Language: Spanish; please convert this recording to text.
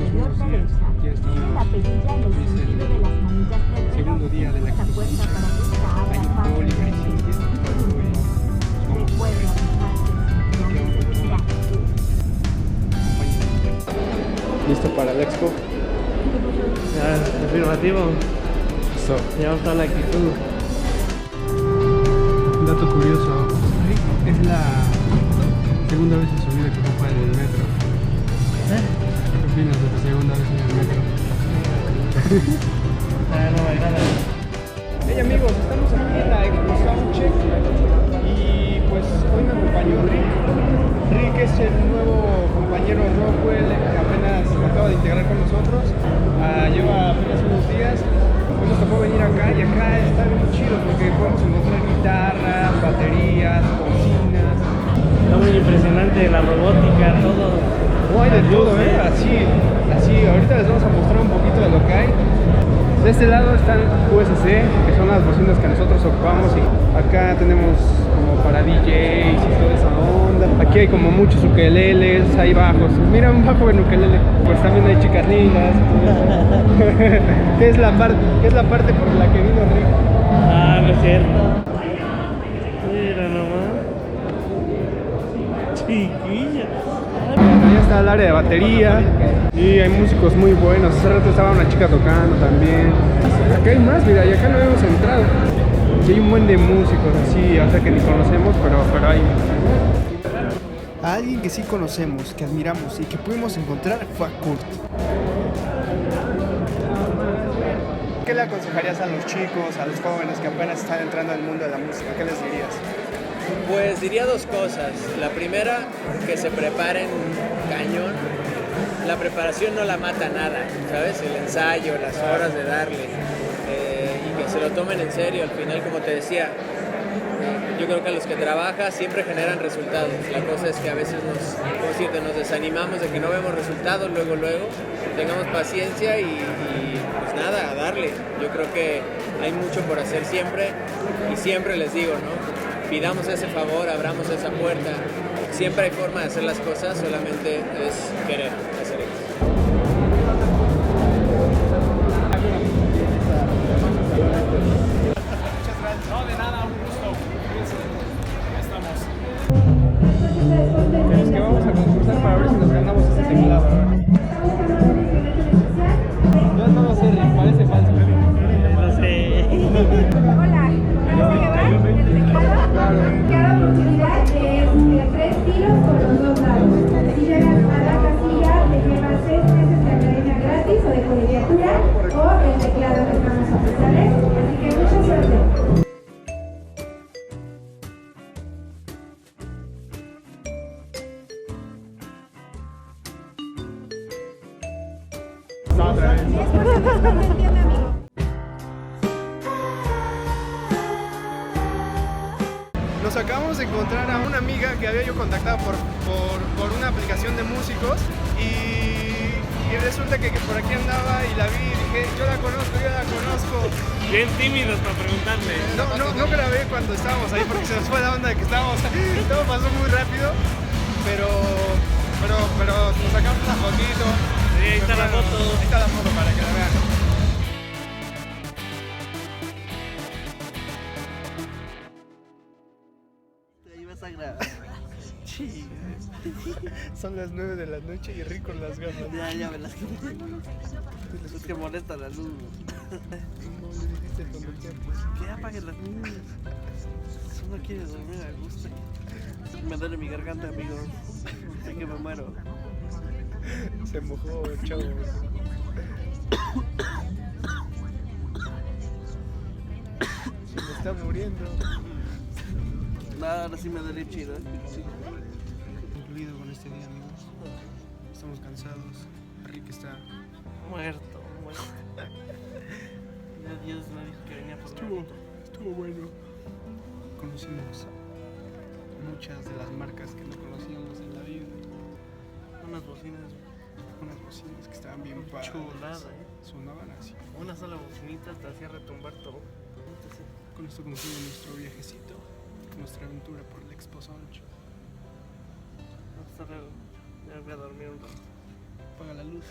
superior derecha. Tiene la perilla en el sentido de las manillas del reloj. segundo día de la Esta puerta para que esta Hay abra un fácil. Oliver y Cintia. Recuerda fijarse en el seguridad. ¿Listo para la expo? Ya, afirmativo. Eso. Ya está la actitud. Dato curioso. Es la segunda vez en su vida que ocupa en el metro. ¿Qué opinas de tu segunda vez en el metro? No hay nada. Hey amigos, estamos aquí en la Expo Soundcheck y pues hoy me acompañó Rick. Rick es el nuevo compañero Rockwell que apenas acaba de integrar con nosotros. Lleva apenas unos días. Hoy nos tocó venir acá y acá está bien chido porque podemos encontrar guitarras, baterías, bocinas. Está muy impresionante la robótica, todo. No hay de todo, así, ahorita les vamos a mostrar un poquito de lo que hay. De este lado están USC, que son las bocinas que nosotros ocupamos, y acá tenemos como para DJs y toda esa onda. Aquí hay como muchos ukeleles, hay bajos. Mira un bajo en ukelele. Pues también hay chicas lindas. ¿Qué es la parte por la que vino Rick? Ah, no es cierto. Mira nomás. Chiquilla. Allá está el área de batería y hay músicos muy buenos. Hace rato estaba una chica tocando también. Acá hay más, mira, y acá no habíamos entrado. Y hay un buen de músicos así, o sea que ni conocemos, pero hay. A alguien que sí conocemos, que admiramos y que pudimos encontrar fue a Kurt. ¿Qué le aconsejarías a los chicos, a los jóvenes que apenas están entrando al mundo de la música? ¿Qué les dirías? Pues diría dos cosas. La primera, que se preparen cañón. La preparación no la mata nada, ¿sabes? El ensayo, las horas de darle. Y que se lo tomen en serio. Al final, como te decía, yo creo que a los que trabajan siempre generan resultados. La cosa es que a veces nos desanimamos de que no vemos resultados luego. Tengamos paciencia y pues nada, a darle. Yo creo que hay mucho por hacer siempre y siempre les digo, ¿no? Pidamos ese favor, abramos esa puerta. Siempre hay forma de hacer las cosas, solamente es querer hacer eso. No, de nada, un gusto. Estamos. Es que vamos a concursar para ver si nos ganamos este simulador. Yo no lo sé, Rick, parece falso. No sé. Hola, ¿sabes qué va? Cada oportunidad es de 3 tiros con los 2 lados. Si llegas a la casilla, te llevas 6 meses de academia gratis o de colegiatura o el teclado que estamos ofreciendo. Así que mucha suerte. No, otra vez. 10% no entiende, amigo. Nos acabamos de encontrar a una amiga que había yo contactado por una aplicación de músicos y resulta que por aquí andaba y la vi y dije, yo la conozco. Bien tímidos para preguntarle. No grabé cuando estábamos ahí porque se nos fue la onda de que todo pasó muy rápido, pero nos sacamos una fotito. Sí, ahí está la foto. Ahí está la foto para que la vean. Ahí vas a grabar. Sí. Son las 9 de la noche y rico las gafas. Ya me las quité. Es que molesta la luz. No le dijiste al conductor. Que apaguen las luces. Solo quiere dormir a gusto. Me duele mi garganta, amigo. Sé que me muero. Se mojó el chavo. Se me está muriendo. Nada, ahora sí me duele chido. Concluido con este día, amigos. Estamos cansados. Rick está. Muerto. Ya Dios me dijo que venía por mí. Estuvo bueno. Conocimos muchas de las marcas que no conocíamos en la vida. Unas bocinas. Unas bocinas que estaban bien padres. Chulada, Sonaban así. Una sola bocinita te hacía retumbar todo. Con esto concluye nuestro viajecito, nuestra aventura por la Expo Soundcheck. Hasta luego. Ya voy a dormir un rato. apaga la luz.